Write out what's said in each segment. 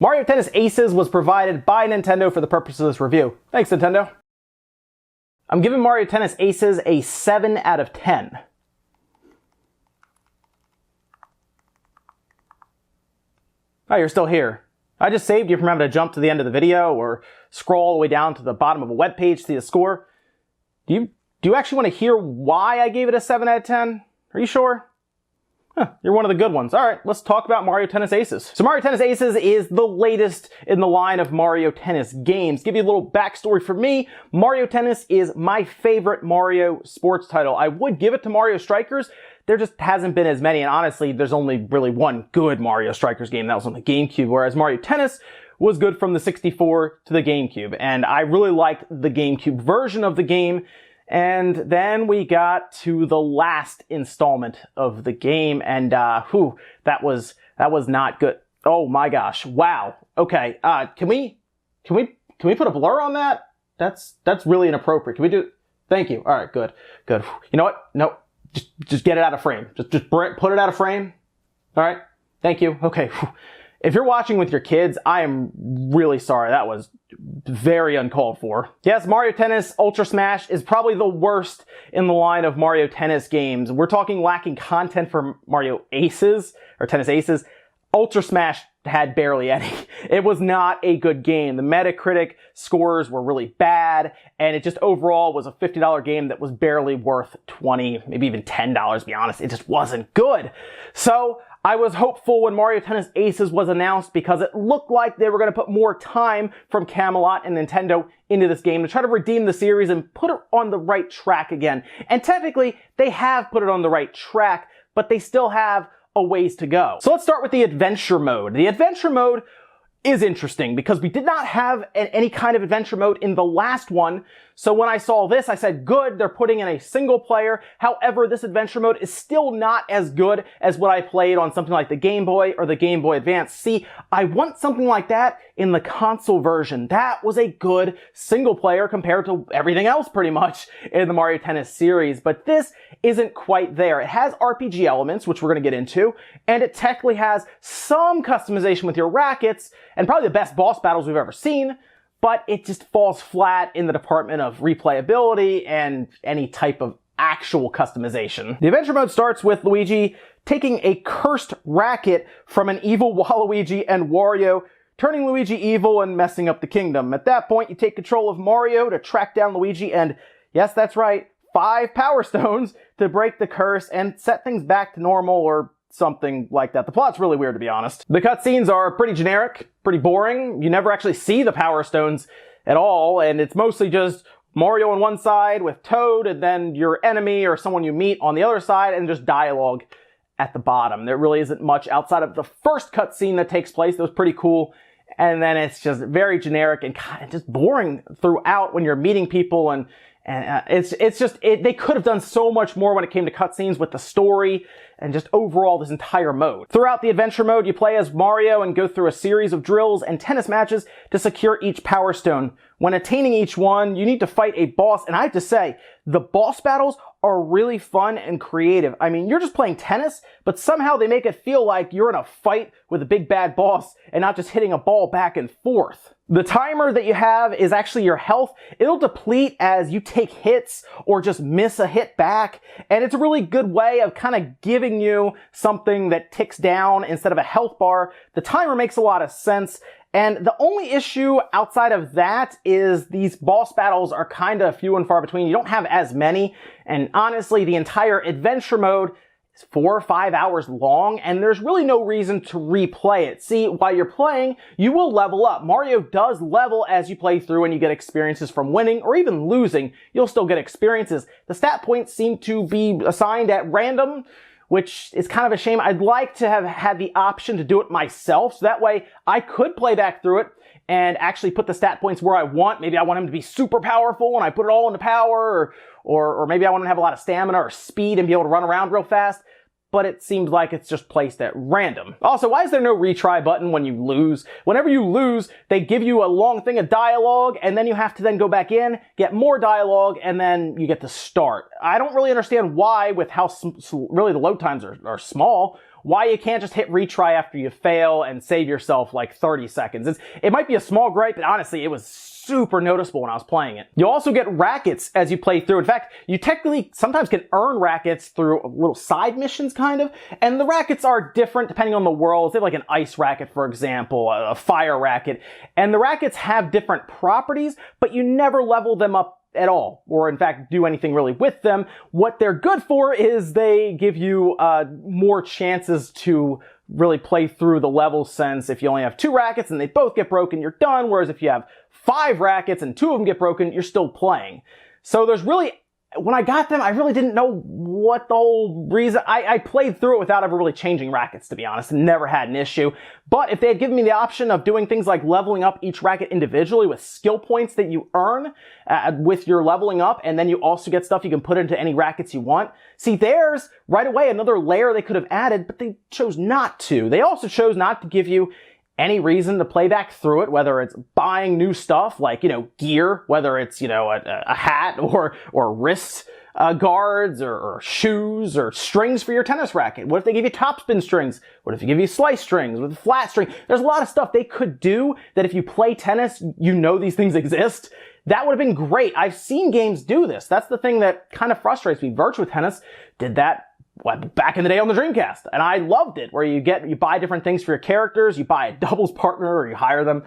Mario Tennis Aces was provided by Nintendo for the purpose of this review. Thanks, Nintendo. I'm giving Mario Tennis Aces a 7 out of 10. Oh, you're still here. I just saved you from having to jump to the end of the video or scroll all the way down to the bottom of a web page to see the score. Do you actually want to hear why I gave it a 7 out of 10? Are you sure? Huh, you're one of the good ones. All right, let's talk about Mario Tennis Aces. So Mario Tennis Aces is the latest in the line of Mario Tennis games. Give you a little backstory for me. Mario Tennis is my favorite Mario sports title. I would give it to Mario Strikers. There just hasn't been as many, and honestly, there's only really one good Mario Strikers game. That was on the GameCube, whereas Mario Tennis was good from the 64 to the GameCube, and I really liked the GameCube version of the game. And then we got to the last installment of the game, and that was not good. Oh my gosh! Wow. Okay. Can we put a blur on that? That's really inappropriate. Can we do? Thank you. All right. Good. You know what? No. Just get it out of frame. Just put it out of frame. All right. Thank you. Okay. If you're watching with your kids, I am really sorry. That was very uncalled for. Yes, Mario Tennis Ultra Smash is probably the worst in the line of Mario Tennis games. We're talking lacking content for Mario Aces, or Tennis Aces. Ultra Smash had barely any. It was not a good game. The Metacritic scores were really bad, and it just overall was a $50 game that was barely worth $20, maybe even $10, to be honest. It just wasn't good. So I was hopeful when Mario Tennis Aces was announced because it looked like they were going to put more time from Camelot and Nintendo into this game to try to redeem the series and put it on the right track again. And technically, they have put it on the right track, but they still have a ways to go. So let's start with the adventure mode. The adventure mode is interesting because we did not have any kind of adventure mode in the last one. So when I saw this, I said, good, they're putting in a single player. However, this adventure mode is still not as good as what I played on something like the Game Boy or the Game Boy Advance. See, I want something like that in the console version. That was a good single player compared to everything else pretty much in the Mario Tennis series. But this isn't quite there. It has RPG elements, which we're going to get into, and it technically has some customization with your rackets, and probably the best boss battles we've ever seen, but it just falls flat in the department of replayability and any type of actual customization. The adventure mode starts with Luigi taking a cursed racket from an evil Waluigi and Wario, turning Luigi evil and messing up the kingdom. At that point, you take control of Mario to track down Luigi and, yes, that's right, 5 Power Stones to break the curse and set things back to normal or something like that. The plot's really weird, to be honest. The cutscenes are pretty generic, pretty boring. You never actually see the Power Stones at all, and it's mostly just Mario on one side with Toad, and then your enemy or someone you meet on the other side, and just dialogue at the bottom. There really isn't much outside of the first cutscene that takes place. That was pretty cool. And then it's just very generic and kind of just boring throughout when you're meeting people, and they could have done so much more when it came to cutscenes with the story and just overall this entire mode. Throughout the adventure mode, you play as Mario and go through a series of drills and tennis matches to secure each Power Stone. When attaining each one, you need to fight a boss, and I have to say, the boss battles are really fun and creative. I mean, you're just playing tennis, but somehow they make it feel like you're in a fight with a big bad boss and not just hitting a ball back and forth. The timer that you have is actually your health. It'll deplete as you take hits or just miss a hit back, and it's a really good way of kind of giving you something that ticks down instead of a health bar. The timer makes a lot of sense. And the only issue outside of that is these boss battles are kind of few and far between. You don't have as many. And honestly, the entire adventure mode is 4 or 5 hours long, and there's really no reason to replay it. See, while you're playing, you will level up. Mario does level as you play through, and you get experiences from winning or even losing. You'll still get experiences. The stat points seem to be assigned at random, which is kind of a shame. I'd like to have had the option to do it myself, so that way I could play back through it and actually put the stat points where I want. Maybe I want him to be super powerful and I put it all into power, or maybe I want him to have a lot of stamina or speed and be able to run around real fast. But it seems like it's just placed at random. Also, why is there no retry button when you lose? Whenever you lose, they give you a long thing of dialogue, and then you have to then go back in, get more dialogue, and then you get to start. I don't really understand why, with how really the load times are small, why you can't just hit retry after you fail and save yourself like 30 seconds. It might be a small gripe, but honestly, it was super noticeable when I was playing it. You also get rackets as you play through. In fact, you technically sometimes can earn rackets through little side missions, kind of, and the rackets are different depending on the worlds. They have like an ice racket, for example, a fire racket, and the rackets have different properties, but you never level them up at all, or in fact do anything really with them. What they're good for is they give you more chances to really play through the level, since if you only have 2 rackets and they both get broken, you're done, whereas if you have 5 rackets and 2 of them get broken, you're still playing. So there's really, when I got them, I really didn't know what the whole reason. I played through it without ever really changing rackets, to be honest, and never had an issue. But if they had given me the option of doing things like leveling up each racket individually with skill points that you earn with your leveling up, and then you also get stuff you can put into any rackets you want. See, there's right away another layer they could have added, but they chose not to. They also chose not to give you any reason to play back through it, whether it's buying new stuff like, gear, whether it's, a hat or wrist guards or shoes or strings for your tennis racket. What if they give you topspin strings? What if they give you slice strings with flat string? There's a lot of stuff they could do that if you play tennis, these things exist. That would have been great. I've seen games do this. That's the thing that kind of frustrates me. Virtua Tennis did that back in the day on the Dreamcast, and I loved it, where you buy different things for your characters, you buy a doubles partner, or you hire them.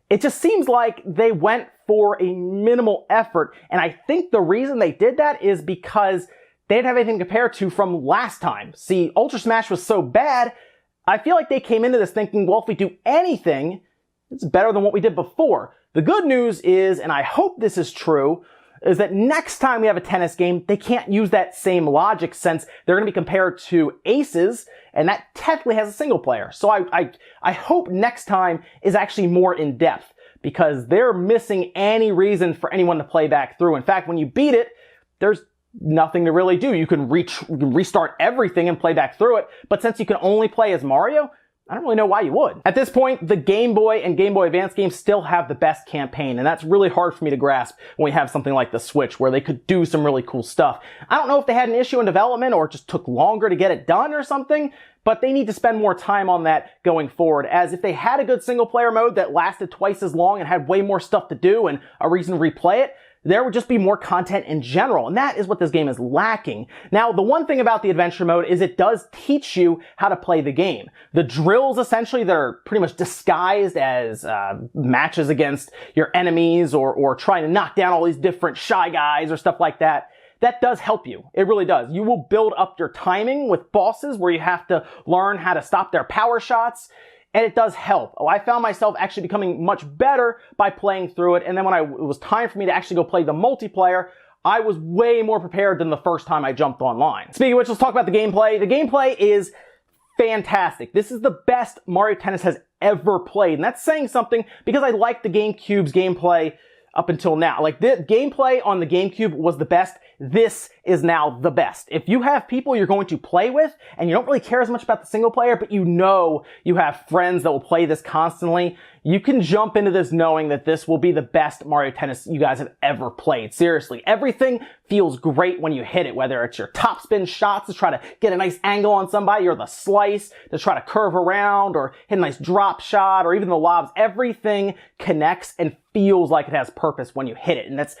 It just seems like they went for a minimal effort, and I think the reason they did that is because they didn't have anything to compare to from last time. See, Ultra Smash was so bad, I feel like they came into this thinking, well, if we do anything, it's better than what we did before. The good news is, and I hope this is true, is that next time we have a tennis game, they can't use that same logic, since they're going to be compared to aces, and that technically has a single player. So I hope next time is actually more in depth, because they're missing any reason for anyone to play back through. In fact, when you beat it, there's nothing to really do. You can restart everything and play back through it, but since you can only play as Mario, I don't really know why you would. At this point, the Game Boy and Game Boy Advance games still have the best campaign, and that's really hard for me to grasp when we have something like the Switch, where they could do some really cool stuff. I don't know if they had an issue in development or it just took longer to get it done or something, but they need to spend more time on that going forward, as if they had a good single-player mode that lasted twice as long and had way more stuff to do and a reason to replay it, there would just be more content in general, and that is what this game is lacking. Now, the one thing about the adventure mode is it does teach you how to play the game. The drills, essentially, that are pretty much disguised as matches against your enemies, or trying to knock down all these different Shy Guys or stuff like that, that does help you. It really does. You will build up your timing with bosses, where you have to learn how to stop their power shots. And it does help. I found myself actually becoming much better by playing through it. And then when it was time for me to actually go play the multiplayer, I was way more prepared than the first time I jumped online. Speaking of which, let's talk about the gameplay. The gameplay is fantastic. This is the best Mario Tennis has ever played. And that's saying something, because I like the GameCube's gameplay up until now. Like, the gameplay on the GameCube was the best. This is now the best. If you have people you're going to play with, and you don't really care as much about the single player, but you have friends that will play this constantly, you can jump into this knowing that this will be the best Mario Tennis you guys have ever played. Seriously, everything feels great when you hit it, whether it's your topspin shots to try to get a nice angle on somebody, or the slice to try to curve around, or hit a nice drop shot, or even the lobs. Everything connects and feels like it has purpose when you hit it, and that's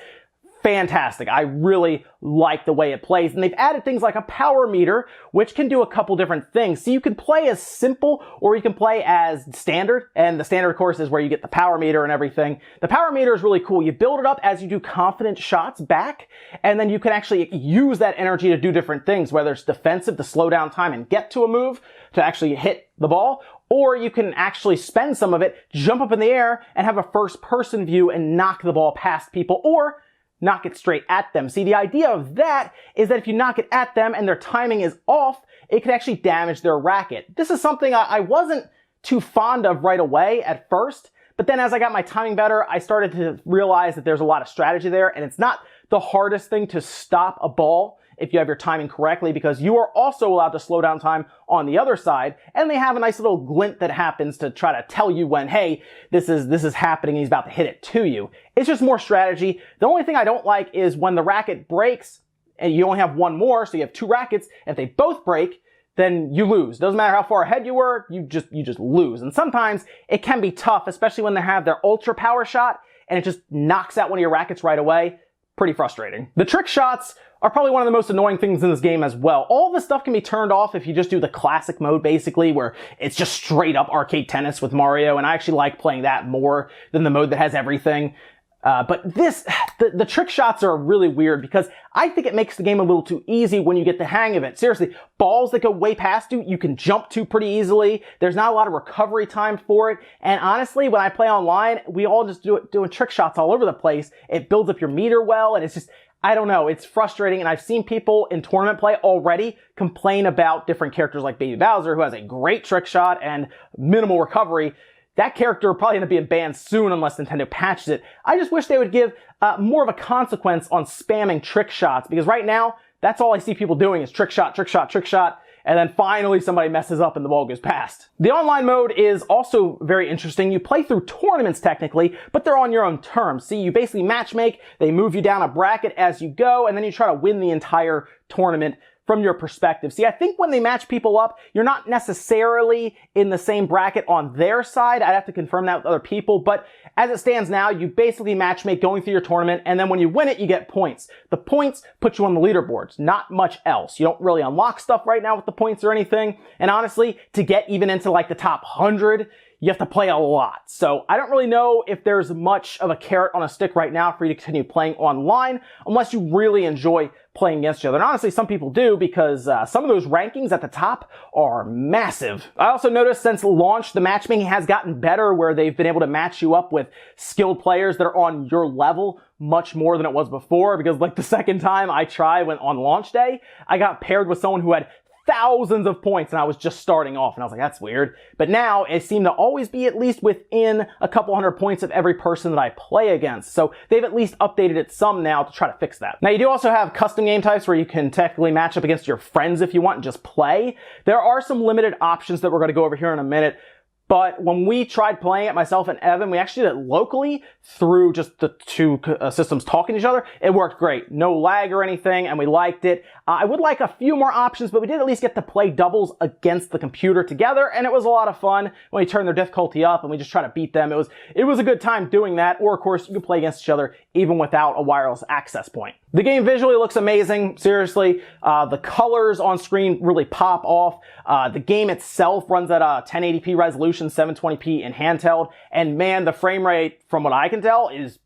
fantastic. I really like the way it plays. And they've added things like a power meter, which can do a couple different things. So you can play as simple, or you can play as standard. And the standard, of course, is where you get the power meter and everything. The power meter is really cool. You build it up as you do confident shots back, and then you can actually use that energy to do different things, whether it's defensive to slow down time and get to a move to actually hit the ball, or you can actually spend some of it, jump up in the air, and have a first-person view and knock the ball past people, or knock it straight at them. See, the idea of that is that if you knock it at them and their timing is off, it could actually damage their racket. This is something I wasn't too fond of right away at first, but then as I got my timing better, I started to realize that there's a lot of strategy there, and it's not the hardest thing to stop a ball if you have your timing correctly, because you are also allowed to slow down time on the other side, and they have a nice little glint that happens to try to tell you when, hey, this is happening, he's about to hit it to you. It's just more strategy. The only thing I don't like is when the racket breaks, and you only have one more, so you have 2 rackets, and if they both break, then you lose. Doesn't matter how far ahead you were, you just lose. And sometimes it can be tough, especially when they have their ultra power shot and it just knocks out one of your rackets right away. Pretty frustrating. The trick shots are probably one of the most annoying things in this game as well. All this stuff can be turned off if you just do the classic mode, basically, where it's just straight up arcade tennis with Mario, and I actually like playing that more than the mode that has everything. But the trick shots are really weird because I think it makes the game a little too easy when you get the hang of it. Seriously, balls that go way past you, you can jump to pretty easily. There's not a lot of recovery time for it. And honestly, when I play online, we all just doing trick shots all over the place. It builds up your meter well, and it's just, I don't know, it's frustrating. And I've seen people in tournament play already complain about different characters like Baby Bowser, who has a great trick shot and minimal recovery. That character will probably end up being banned soon unless Nintendo patches it. I just wish they would give more of a consequence on spamming trick shots, because right now, that's all I see people doing is trick shot, trick shot, trick shot, and then finally somebody messes up and the ball goes past. The online mode is also very interesting. You play through tournaments technically, but they're on your own terms. See, you basically matchmake, they move you down a bracket as you go, and then you try to win the entire tournament from your perspective. See, I think when they match people up, you're not necessarily in the same bracket on their side. I'd have to confirm that with other people, but as it stands now, you basically matchmake going through your tournament, and then when you win it, you get points. The points put you on the leaderboards, not much else. You don't really unlock stuff right now with the points or anything, and honestly, to get even into like the top 100, you have to play a lot. So I don't really know if there's much of a carrot on a stick right now for you to continue playing online, unless you really enjoy playing against each other. And honestly, some people do, because some of those rankings at the top are massive. I also noticed since launch, the matchmaking has gotten better, where they've been able to match you up with skilled players that are on your level much more than it was before, because like the second time I tried when on launch day, I got paired with someone who had thousands of points and I was just starting off, and I was like, that's weird. But now it seemed to always be at least within a couple hundred points of every person that I play against. So they've at least updated it some now to try to fix that. Now you do also have custom game types where you can technically match up against your friends if you want and just play. There are some limited options that we're going to go over here in a minute. But when we tried playing it, myself and Evan, we actually did it locally through just the two systems talking to each other. It worked great. No lag or anything, and we liked it. I would like a few more options, but we did at least get to play doubles against the computer together, and it was a lot of fun when we turned their difficulty up and we just try to beat them. It was a good time doing that, or of course, you can play against each other even without a wireless access point. The game visually looks amazing, seriously. The colors on screen really pop off. The game itself runs at a 1080p resolution, 720p in handheld, and man, the frame rate, from what I can tell, is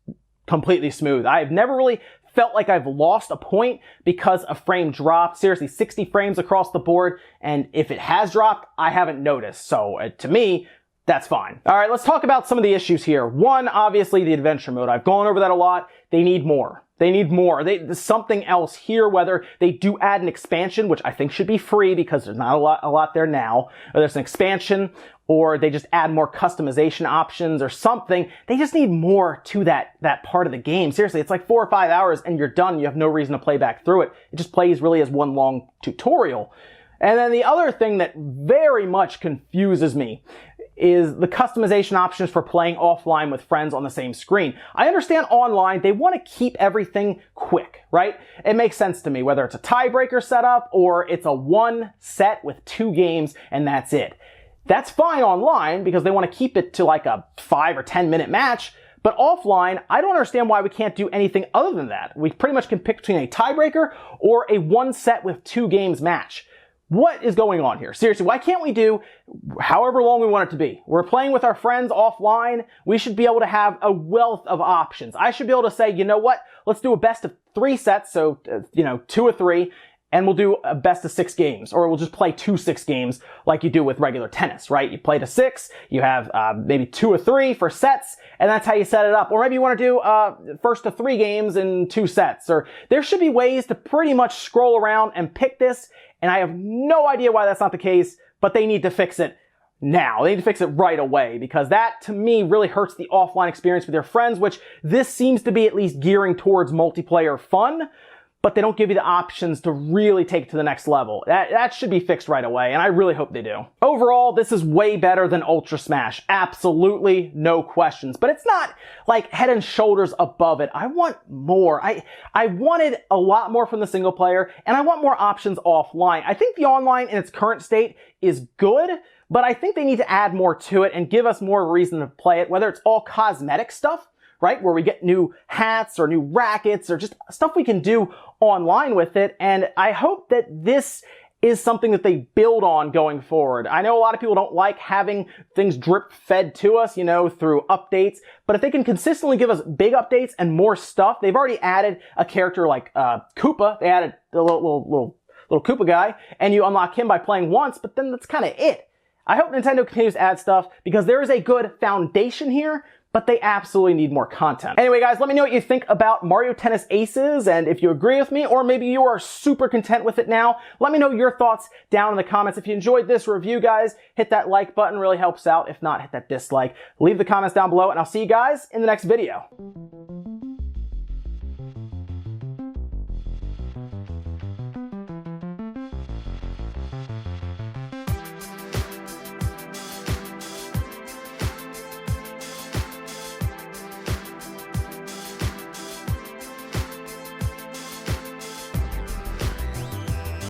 completely smooth. I've never really felt like I've lost a point because a frame dropped. Seriously, 60 frames across the board, and if it has dropped, I haven't noticed. So to me, that's fine. All right, let's talk about some of the issues here. One, obviously, the adventure mode. I've gone over that a lot. They need more. They need more. There's something else here, whether they do add an expansion, which I think should be free because there's not a lot there now, or there's an expansion, or they just add more customization options or something. They just need more to that part of the game. Seriously, it's like 4 or 5 hours and you're done. You have no reason to play back through it. It just plays really as one long tutorial. And then the other thing that very much confuses me is the customization options for playing offline with friends on the same screen. I understand online, they want to keep everything quick, right? It makes sense to me, whether it's a tiebreaker setup or it's a one set with 2 games and that's it. That's fine online because they want to keep it to like a 5 or 10 minute match. But offline, I don't understand why we can't do anything other than that. We pretty much can pick between a tiebreaker or a one set with 2 games match. What is going on here? Seriously, why can't we do however long we want it to be? We're playing with our friends offline. We should be able to have a wealth of options. I should be able to say, you know what? Let's do a best of 3 sets. So, 2 or 3. And we'll do a best of 6 games, or we'll just play 2 6 games like you do with regular tennis, right? You play to 6, you have maybe 2 or 3 for sets, and that's how you set it up. Or maybe you want to do first to 3 games in 2 sets. Or there should be ways to pretty much scroll around and pick this, and I have no idea why that's not the case, but they need to fix it now. They need to fix it right away, because that, to me, really hurts the offline experience with your friends, which this seems to be at least gearing towards multiplayer fun. but they don't give you the options to really take it to the next level. That should be fixed right away, and I really hope they do. Overall, this is way better than Ultra Smash. Absolutely, no questions. But it's not like head and shoulders above it. I want more. I wanted a lot more from the single player, and I want more options offline. I think the online in its current state is good, but I think they need to add more to it and give us more reason to play it, whether it's all cosmetic stuff, right, where we get new hats or new rackets or just stuff we can do online with it. And I hope that this is something that they build on going forward. I know a lot of people don't like having things drip fed to us, through updates, but if they can consistently give us big updates and more stuff, they've already added a character like Koopa. They added the little Koopa guy, and you unlock him by playing once, but then that's kind of it. I hope Nintendo continues to add stuff because there is a good foundation here, but they absolutely need more content. Anyway, guys, let me know what you think about Mario Tennis Aces, and if you agree with me, or maybe you are super content with it now, let me know your thoughts down in the comments. If you enjoyed this review, guys, hit that like button, really helps out. If not, hit that dislike. Leave the comments down below, and I'll see you guys in the next video.